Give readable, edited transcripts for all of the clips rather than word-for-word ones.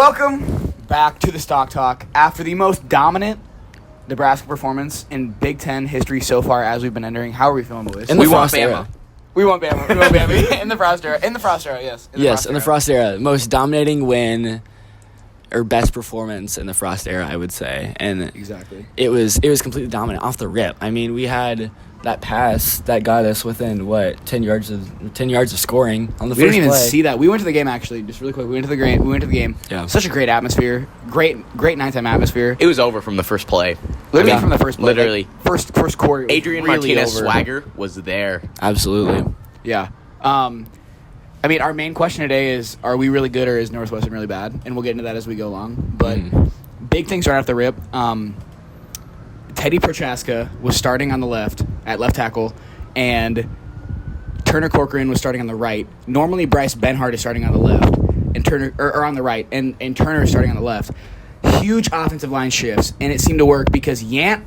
Welcome back to the Stalk Talk. After the most dominant Nebraska performance in Big Ten history so far as we've been entering, how are we feeling, boys? We want Bama. We want Bama. We want Bama. In the Frost era. In the Frost era, yes. In the Frost era. Most dominating win or best performance in the Frost era, I would say. And exactly. It was completely dominant off the rip. I mean, we had that pass that got us within 10 yards of scoring on the first play. We didn't even see that. We went to the game actually, just really quick. We went to the game. Yeah. Such a great atmosphere. Great nighttime atmosphere. It was over from the first play. Literally from the first play. Literally. Like, first quarter. Adrian really Martinez over. swagger was there. Absolutely. Yeah. I mean, our main question today is, are we really good or is Northwestern really bad? And we'll get into that as we go along. But big things right off the rip. Teddy Prochaska was starting on the left, at left tackle, and Turner Corcoran was starting on the right. Normally, Bryce Benhart is starting on the left, and Turner or on the right, and Turner is starting on the left. Huge offensive line shifts, and it seemed to work because Yant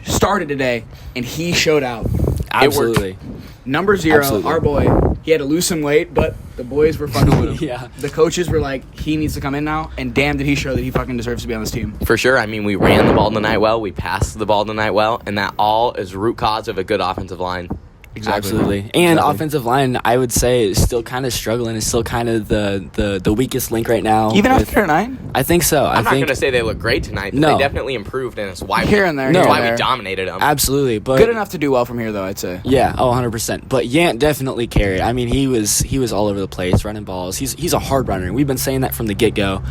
started today, and he showed out. Absolutely. It worked. Number 0, Absolutely. our boy, he had to lose some weight, but the boys were fucking with him. Yeah. The coaches were like, he needs to come in now, and damn did he show that he fucking deserves to be on this team. For sure. I mean, we ran the ball tonight well. We passed the ball tonight well. And that all is root cause of a good offensive line. Exactly. Absolutely. And offensive line, I would say, is still kind of struggling. It's still kind of the weakest link right now. Even after 9? I think so. I'm not going to say they look great tonight. But No. They definitely improved, and it's why Here and there, No. here and we there. dominated them. Absolutely. But Good enough to do well from here, though, I'd say. Yeah, 100%. But Yant definitely carried. I mean, he was all over the place, running balls. He's a hard runner. We've been saying that from the get-go.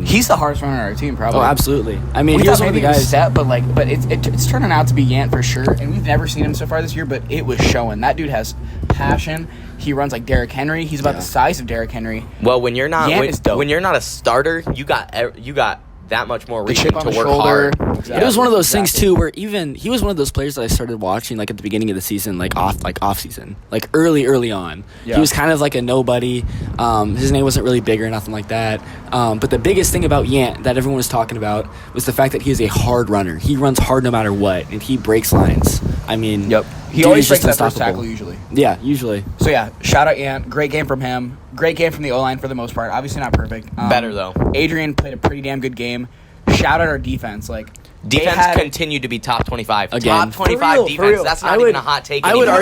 He's the hardest runner on our team, probably. Oh, absolutely. I mean, We he was thought one of the maybe he was guys. set, but it's turning out to be Yant for sure. And we've never seen him so far this year, but it was showing. That dude has passion. He runs like Derrick Henry. He's about the size of Derrick Henry. Well, when you're not Yant is dope. when you're not a starter, you got that much more The reason chip on to the work shoulder. hard. Exactly. It was one of those things too, where he was one of those players that I started watching like at the beginning of the season, like off season, like early on. Yeah. He was kind of like a nobody. His name wasn't really big or nothing like that. But the biggest thing about Yant that everyone was talking about was the fact that he is a hard runner. He runs hard no matter what, and he breaks lines. I mean, Yep. He dude always is breaks just that first unstoppable. tackle usually. Yeah, usually. So, yeah, shout out Yant. Great game from him. Great game from the O-line for the most part. Obviously not perfect. Better, though. Adrian played a pretty damn good game. Shout out our defense. Defense continued to be top 25. Again. Top 25 For real, for defense. real. That's not even a hot take I would anymore.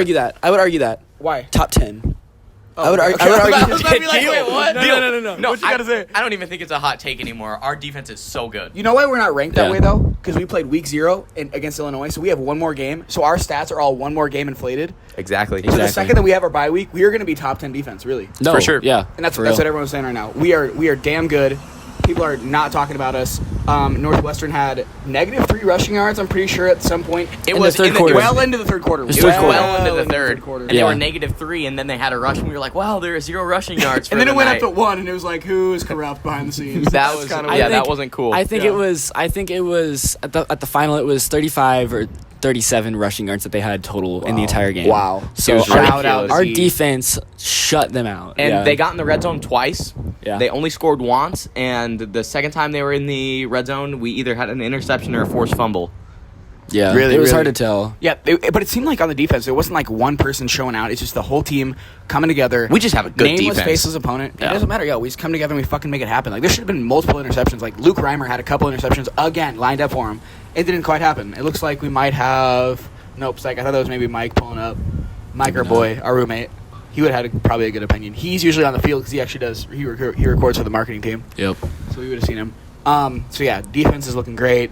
argue that. Why? Top 10. Oh, I would argue. okay. I would argue. I was about to be like, wait, what? No, What you gotta say? I don't even think it's a hot take anymore. Our defense is so good. You know why we're not ranked that Yeah. way, though? Because we played week 0 against Illinois, so we have one more game. So our stats are all one more game inflated. Exactly. So the Exactly. second that we have our bye week, we are going to be top 10 defense, really. No, For sure. Yeah, And that's for what real. everyone's saying right now. We are damn good. People are not talking about us. Northwestern had -3 rushing yards, I'm pretty sure, at some point. It In was the third quarter. Well into the third quarter. It was It was Well well into the third. quarter. And they Yeah. were -3, and then they had a rush, and we were like, wow, there are 0 rushing yards for And then the it went night. up to 1, and it was like, who is corrupt behind the scenes? That was kinda yeah, weird. that wasn't cool. I think Yeah. it was at the final. It was 35 or 37 rushing yards that they had total in the entire game. Wow. So It was our, ridiculous. our defense shut them out. And Yeah. they got in the red zone twice. Yeah. They only scored once, and the second time they were in the red zone, we either had an interception or a forced fumble. Yeah, Really, it was really. hard to tell. Yeah, but it seemed like on the defense, it wasn't like one person showing out. It's just the whole team coming together. We just have a good nameless, defense. faceless opponent. It Yeah. doesn't matter, yo. We just come together and we fucking make it happen. Like, there should have been multiple interceptions. Like, Luke Reimer had a couple interceptions, again, lined up for him. It didn't quite happen. It looks like we might have... Nope, psych. I thought that was maybe Mike pulling up. Mike, our boy, our roommate. He would have had probably a good opinion. He's usually on the field because he actually does... He records for the marketing team. Yep. So we would have seen him. So, yeah, defense is looking great.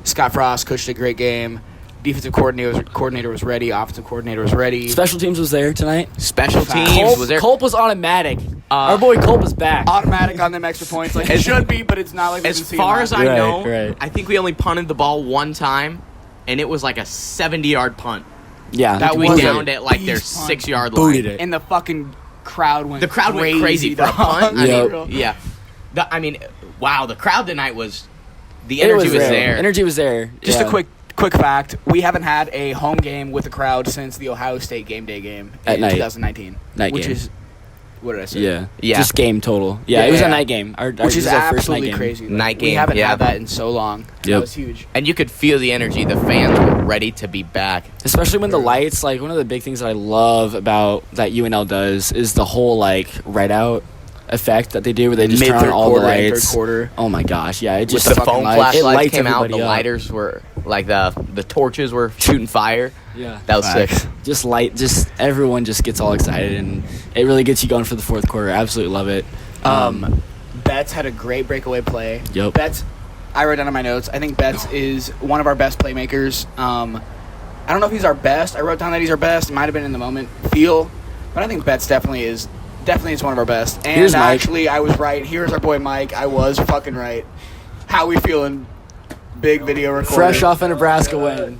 Scott Frost coached a great game. Defensive coordinator was ready. Offensive coordinator was ready. Special teams was there tonight. Special teams Culp was there. Culp was automatic. Our boy Culp is back. Automatic on them extra points. Like, it should be, but it's not like we As can see far them as out. I Right, know, right. I think we only punted the ball one time, and it was like a 70-yard punt. Yeah, That We was downed a at like their beast punt. 6-yard line. Booted it. And the fucking crowd went The crowd went crazy for a punt. Yep. Yeah. I mean, wow, the crowd tonight was... The It energy was there. Energy was there. Just Yeah. a quick fact. We haven't had a home game with a crowd since the Ohio State game day game At in night. 2019. Night which game. is... What did I say? Yeah. Yeah. Just game total. Yeah, it was a night game. Which this is our first absolutely night game. crazy. Like, Night We game, haven't yeah. had that in so long. That Yep. was huge. And you could feel the energy. The fans were ready to be back. Especially when the lights, like one of the big things that I love about that UNL does is the whole like red out. effect that they do where they just turn on Mid-third all the quarter and lights. third quarter. Oh my gosh, yeah, it just The fucking foam lights. It flashlights lights came out. The everybody up. lighters were like the torches were shooting fire. yeah. That was sick. Facts. Just everyone just gets all excited, and it really gets you going for the fourth quarter. Absolutely love it. Betts had a great breakaway play. Yep. Betts, I wrote down in my notes, I think Betts is one of our best playmakers. I don't know if he's our best. I wrote down that he's our best. It might have been in the moment feel, but I think Betts definitely is one of our best. And Here's Mike. actually, I was right. Here's our boy Mike. I was fucking right. How we feeling? Big video recording. Fresh off a Nebraska win.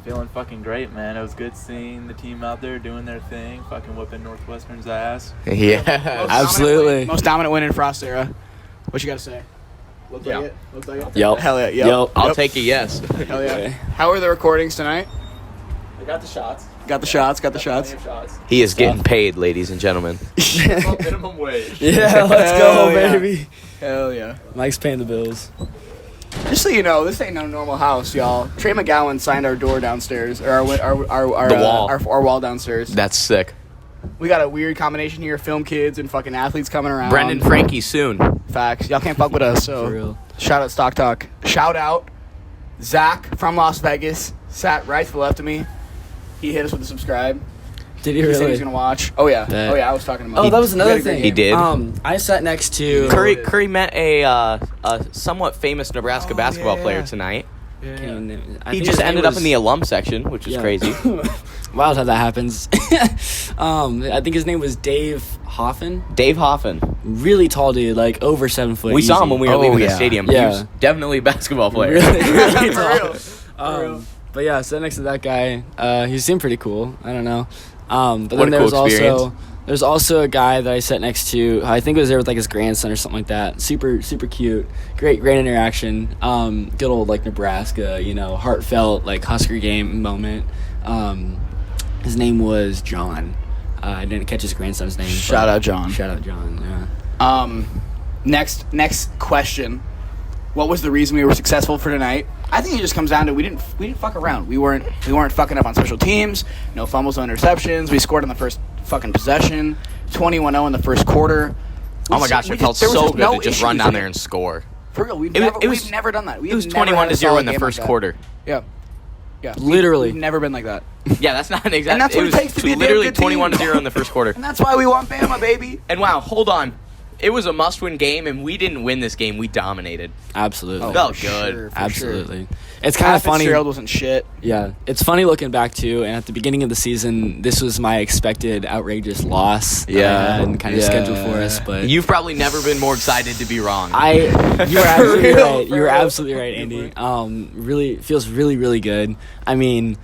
Feeling fucking great, man. It was good seeing the team out there doing their thing, fucking whooping Northwestern's ass. Yeah. Absolutely. Most dominant win in Frost era. What you got to say? Looks Yeah. like it. Looks like it. Yep. Hell yeah. Yep. Yep. I'll Yep. take a yes. Hell yeah. Okay. How are the recordings tonight? I got the shots. Got the shots. Got the shots. shots. He is getting paid, ladies and gentlemen. Minimum wage. Yeah, let's go, Hell yeah. baby. Hell yeah. Mike's paying the bills. Just so you know, this ain't no normal house, y'all. Trey McGowan signed our door downstairs, or our The wall. our wall downstairs. That's sick. We got a weird combination here: film kids and fucking athletes coming around. Brendan Frankie soon. Facts. Y'all can't fuck with us. So For real. shout out Stock Talk. Shout out Zach from Las Vegas. Sat right to the left of me. He hit us with a subscribe. Did he He said he really? was gonna watch. Oh yeah. Bet. Oh yeah. I was talking about. Oh, that was We had another a great thing. He game. did. I sat next to Curry met a somewhat famous Nebraska basketball yeah. player tonight. Can't even name- I He think just his name ended up was- in the alum section, which is Yeah. crazy. Wild how that happens. I think his name was Dave Hoffen. Dave Hoffen. Really tall dude, like over 7 foot. We saw him when we were Oh, leaving the yeah. stadium. Yeah. He was definitely a basketball player. Really, really For tall. real. For real. But yeah, sat next to that guy. He seemed pretty cool. I don't know. But What then a there was cool experience. there's also a guy that I sat next to. I think was there with like his grandson or something like that. Super cute. Great interaction. Good old like Nebraska, heartfelt like Husker game moment. His name was John. I didn't catch his grandson's name. Shout but- out John. Shout out John. Yeah. Next question. What was the reason we were successful for tonight? I think it just comes down to we didn't fuck around. We weren't fucking up on special teams. No fumbles, no interceptions. We scored on the first fucking possession. 21-0 in the first quarter. Oh my gosh, it felt there was so just good no to just run issues down in there it. and score. For real, we've was- never done that. It was 21-0 in the first quarter. Yeah. Yeah. Literally. We've never been like that. Yeah, that's not an exact. And that's what it was takes to be a damn literally good team. 21-0 in the first quarter. And that's why we want Bama, baby. And wow, hold on. It was a must-win game, and we didn't win this game. We dominated. Absolutely. Felt for good. sure, for Absolutely. Sure. It's kind of funny. Fitzgerald wasn't shit. Yeah, it's funny looking back too. And at the beginning of the season, this was my expected outrageous loss. that I had kind of scheduled for us, but You've probably never been more excited to be wrong. you were absolutely real, right. for You were real. absolutely right, Andy. Really feels really good. I mean,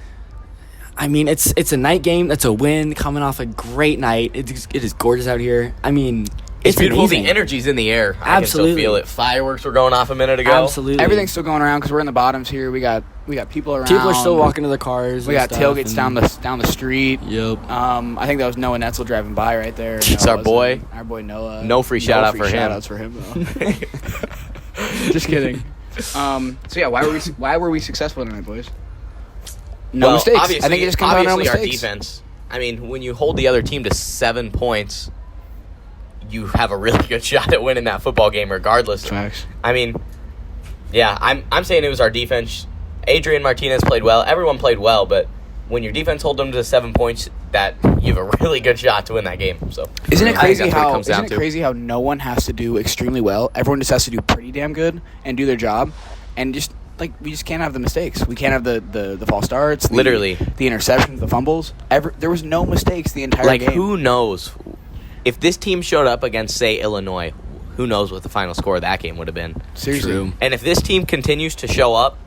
it's a night game. That's a win coming off a great night. It is gorgeous out here. I mean, it's beautiful. amazing. The energy's in the air. I Absolutely. can still feel it. Fireworks were going off a minute ago. Absolutely. Everything's still going around because we're in the bottoms here. We got people around. People are still walking to their cars. We and got stuff, tailgates and- down the street. Yep. I think that was Noah Netzel driving by right there. It's No, our it boy. wasn't. Our boy Noah. No free shout out for him. Shout-outs for him though. Just kidding. So yeah, why were we successful tonight, boys? No Well, mistakes. Obviously, I think it just comes down to no obviously our mistakes. defense. I mean, when you hold the other team to 7 points, you have a really good shot at winning that football game, regardless. Facts. I mean, yeah, I'm saying it was our defense. Adrian Martinez played well. Everyone played well, but when your defense hold them to 7 points, that you have a really good shot to win that game. So Isn't it I think crazy that's what it how comes down to. no one has to do extremely well? Everyone just has to do pretty damn good and do their job, and just like we just can't have the mistakes. We can't have the false starts. Literally. the interceptions, the fumbles. There was no mistakes the entire Like, game. who knows? If this team showed up against, say, Illinois, who knows what the final score of that game would have been? Seriously. True. And if this team continues to show up,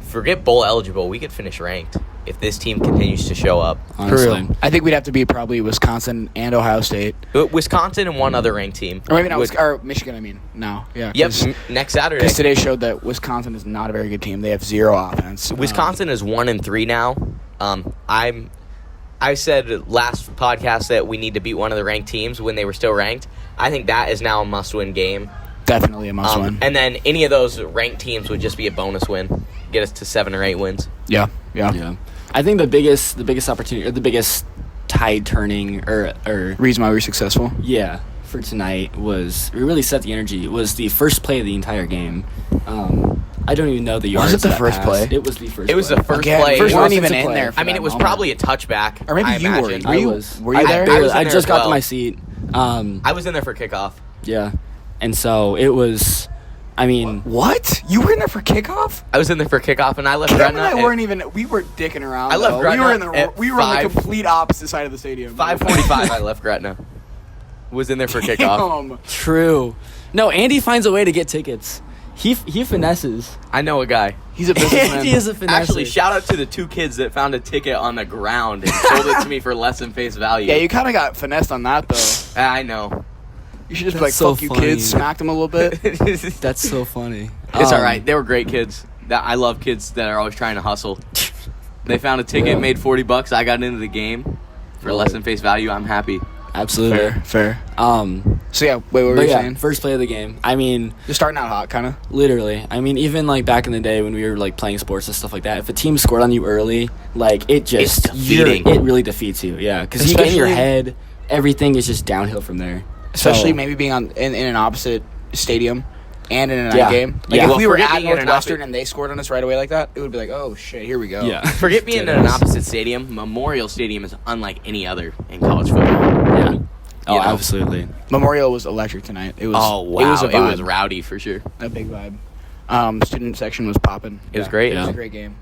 forget bowl eligible, we could finish ranked if this team continues to show up. For Honestly. real. I think we'd have to beat probably Wisconsin and Ohio State, Wisconsin and one other ranked team. or maybe not Would- or Michigan. I mean, no, yeah. Yep, next Saturday. Because today showed that Wisconsin is not a very good team. They have zero offense. Wisconsin is 1-3 now. I said last podcast that we need to beat one of the ranked teams when they were still ranked. I think that is now a must-win game. Definitely a must win. And then any of those ranked teams would just be a bonus win, get us to 7 or 8 wins. Yeah. Yeah. I think the biggest opportunity or the biggest tide turning or Reason why we were successful. yeah, for tonight was, it really set the energy. It was the first play of the entire game. I don't even know the yards. Was it the that first passed. play? It was the first It was play. the first Again, play. first It weren't was- even in there. I mean, it was probably a touchback. Or maybe I you were. imagine. Were you- Were you there? I was in I there just as got to well. my seat. I was in there for kickoff. Yeah. And so it was, I mean, What? You were in there for kickoff? I was in there for kickoff, and I left Kevin and Gretna I at weren't even. We were dicking around. I left though. Gretna We were in the. at We were on the 5 complete opposite side of the stadium. 5:45. I left Gretna. Was in there for kickoff. Damn. true. No, Andy finds a way to get tickets. He finesses. I know a guy. He's a businessman. Andy is a finesser. Actually, shout out to the 2 kids that found a ticket on the ground and sold it to me for less than face value. Yeah, you kind of got finessed on that though. I know. You should just be like, That's so "Fuck you, funny. kids!" Smacked them a little bit. It's That's so funny. all right. They were great kids. I love kids that are always trying to hustle. They found a ticket, made $40. I got into the game for less than face value. I'm happy. Absolutely. Fair. Um, So yeah, wait, what were but you yeah, saying? first play of the game. I mean, You're starting out hot, kind of. literally. I mean, even like back in the day when we were like playing sports and stuff like that, if a team scored on you early, like it just It's defeating. it really defeats you. Yeah, because you get in your Especially- head, everything is just downhill from there. Especially So- maybe being in an opposite stadium and in a night Yeah. game. Like Yeah. if Well, we were forget at being in an Northwestern opposite- and they scored on us right away like that, it would be like, oh shit, here we go. Yeah. Forget being in Dead an ass. opposite stadium. Memorial Stadium is unlike any other in college football. Yeah. Oh, You know? absolutely. Memorial was electric tonight. It was. Oh wow, It was a vibe. rowdy for sure. A big vibe. Student section was popping. It was great. It was Yeah. a great game.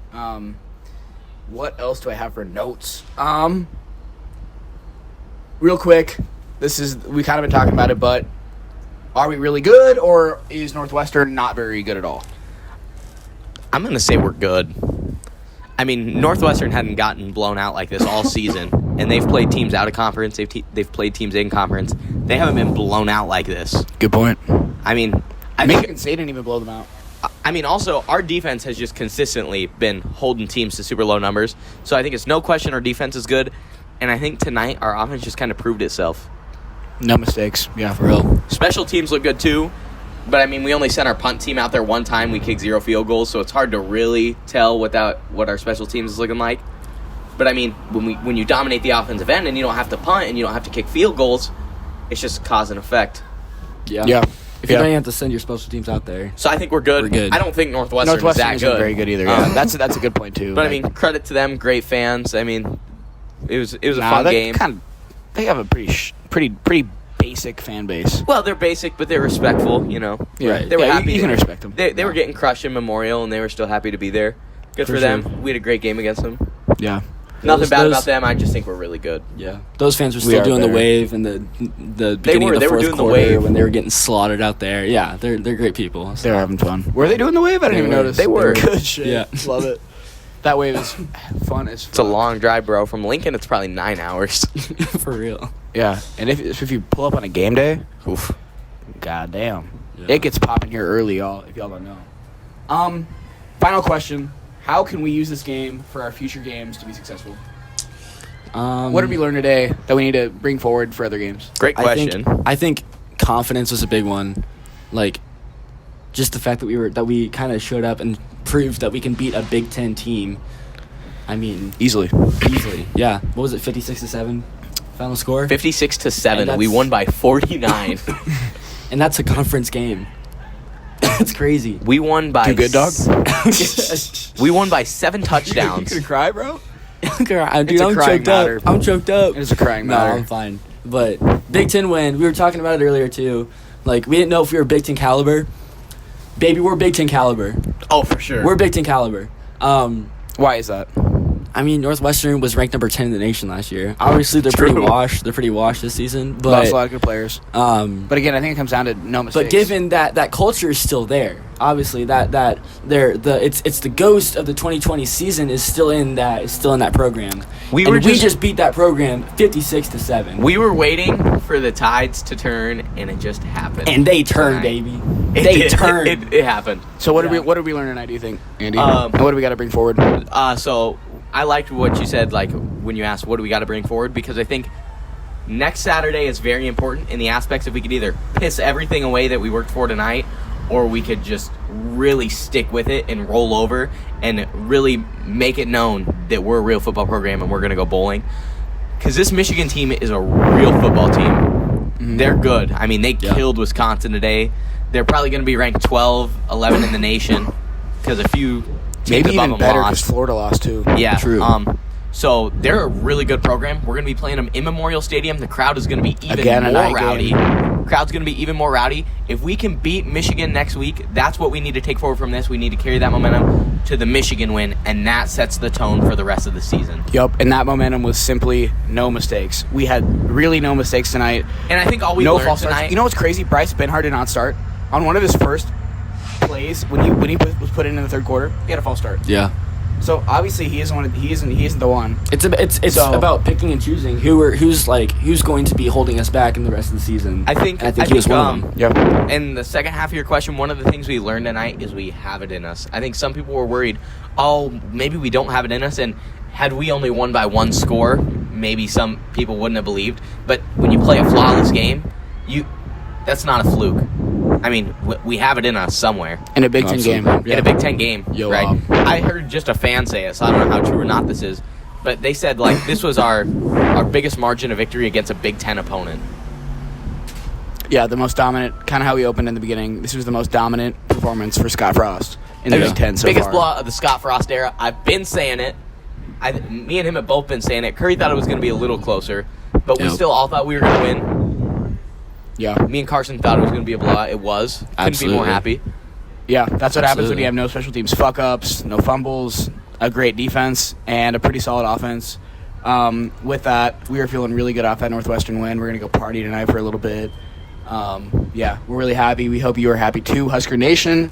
What else do I have for notes? Real quick, we kind of been talking about it, but are we really good, or is Northwestern not very good at all? I'm gonna say we're good. I mean, Northwestern hadn't gotten blown out like this all season, and they've played teams out of conference. They've played teams in conference. They haven't been blown out like this. Good point. I mean, Michigan State didn't even blow them out. I mean, also our defense has just consistently been holding teams to super low numbers. So I think it's no question our defense is good, and I think tonight our offense just kind of proved itself. No mistakes. Yeah, For real. Special teams look good too, but I mean, we only sent our punt team out there one time. We kicked 0 field goals, so it's hard to really tell what our special teams is looking like. But I mean, when you dominate the offensive end and you don't have to punt and you don't have to kick field goals, it's just cause and effect. Yeah. Yeah. If you don't even have to send your special teams out there. So I think we're good. We're good. I don't think Northwestern is Northwestern that isn't good. very good either. Yeah, that's a good point too. But I mean, credit to them, great fans. I mean, it was a fun game. They have a pretty basic fan base. Well, they're basic, but they're respectful. You know, Yeah. Right. They were Yeah, happy. you can respect them. They were getting crushed in Memorial, and they were still happy to be there. Good For for them. sure. We had a great game against them. Yeah. Nothing bad those- about them. I just think we're really good. Yeah. Those fans were We still are doing the better. wave and the beginning of they the were fourth doing the quarter wave. when they were getting slaughtered out there. Yeah, they're great people. They're having fun. Were they doing the wave? I didn't They even were. notice. They were. Good shit. Yeah. Love it. That wave is fun as fuck. It's a long drive, bro. From Lincoln, it's probably 9 hours. For real. Yeah. And if you pull up on a game day, Oof. goddamn. Yeah. It gets popping here early, y'all, if y'all don't know. Final question. How can we use this game for our future games to be successful? What did we learn today that we need to bring forward for other games? Great question. I think confidence was a big one. Like, just the fact that we kind of showed up and proved that we can beat a Big Ten team. I mean, Easily. easily. Yeah. What was it? 56-7 final score. 56-7. And We that's- won by 49. And that's a conference game. That's crazy. We won by Too good, dog? We won by 7 touchdowns. You gonna cry, bro? Dude, I'm It's a crying choked matter. up. I'm choked up. It is a crying No, matter. I'm fine. But Big Ten win. We were talking about it earlier too. Like, we didn't know if we were Big Ten caliber. Baby, we're Big Ten caliber. Oh, for sure. We're Big Ten caliber. Why is that? I mean, Northwestern was ranked number 10 in the nation last year. Obviously, they're pretty True. washed. They're pretty washed this season. Lost But a lot of good players. But again, I think it comes down to no mistakes. but given that culture is still there, obviously it's the ghost of the 2020 season is still in that program. We And were we just- just beat that program 56-7. We were waiting for the tides to turn, and it just happened. And they turned, Tonight. baby. It They did. turned. It happened. So what Yeah. did we learn tonight? Do you think, Andy? Um, and what do we got to bring forward? So I liked what you said, like when you asked what do we got to bring forward, because I think next Saturday is very important in the aspects if we could either piss everything away that we worked for tonight, or we could just really stick with it and roll over and really make it known that we're a real football program and we're going to go bowling. Because this Michigan team is a real football team. they're good. I mean, they killed Wisconsin today. They're probably going to be ranked 12, 11 in the nation because a few teams Maybe above even them better because lost. Florida lost too. Yeah, True. So they're a really good program. We're going to be playing them in Memorial Stadium. The crowd is going to be even Again, a more night rowdy. game. Crowd's going to be even more rowdy. If we can beat Michigan next week, that's what we need to take forward from this. We need to carry that momentum to the Michigan win, and that sets the tone for the rest of the season. Yup, and that momentum was simply no mistakes. We had really no mistakes tonight. And I think all we No learned false starts. tonight... You know what's crazy? Bryce Benhart did not start. On one of his first plays, when he was put in the third quarter, he had a false start. Yeah. So obviously he isn't the one. It's So- about picking and choosing who's going to be holding us back in the rest of the season. I think he was one of them. Yep. In the second half of your question, one of the things we learned tonight is we have it in us. I think some people were worried, maybe we don't have it in us, and had we only won by one score, maybe some people wouldn't have believed. But when you play a flawless game, that's not a fluke. I mean, we have it in us somewhere. In a Big Ten game. Absolutely. In a Big Ten game, Yo, right? I heard just a fan say it, so I don't know how true or not this is. But they said, this was our biggest margin of victory against a Big Ten opponent. Yeah, the most dominant, kind of how we opened in the beginning. This was the most dominant performance for Scott Frost in the Yeah. Big Ten so Biggest far. blowout of the Scott Frost era. I've been saying it. Me and him have both been saying it. Curry thought it was going to be a little closer, but we Yep. still all thought we were going to win. Yeah, Me and Carsen thought it was going to be a blowout. It was. Couldn't be more Absolutely. happy. yeah. That's what happens when Absolutely. you have no special teams fuck ups, no fumbles, a great defense, and a pretty solid offense. With that, we are feeling really good off that Northwestern win. We're gonna go party tonight for a little bit. Yeah, we're really happy. We hope you are happy too, Husker Nation.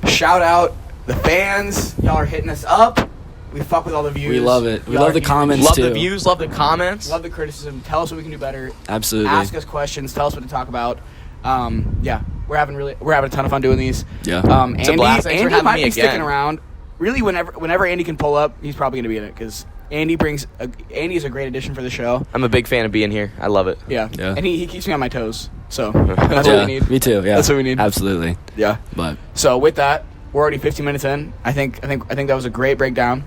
Shout out the fans. Y'all are hitting us up. We fuck with all the views. We love it. We Y'all love are the huge. comments. Love too. the views. Love the comments. Love the criticism. Tell us what we can do better. Absolutely. Ask us questions. Tell us what to talk about. Yeah, we're having a ton of fun doing these. Yeah. It's a blast. Thanks for Andy having might me be again. sticking around. Really, whenever Andy can pull up, he's probably going to be in it because Andy is a great addition for the show. I'm a big fan of being here. I love it. Yeah, Yeah. And he keeps me on my toes. So that's what we need. Me too. Yeah. That's what we need. Absolutely. Yeah. But So with that, we're already 15 minutes in. I think that was a great breakdown.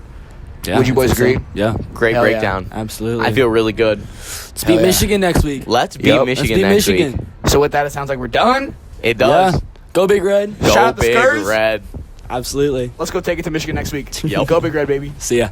yeah, Would you boys I think agree? so. Yeah. Great Hell yeah. breakdown. Absolutely. I feel really good. Let's Hell beat yeah. Michigan next week. Let's beat Yep. Michigan Let's beat next Michigan. week. So with that, it sounds like we're done. It does. Yeah. Go Big Red. Go Shout out the Big Skurs. Red. Absolutely. Let's go take it to Michigan next week. Yep. Go Big Red, baby. See ya.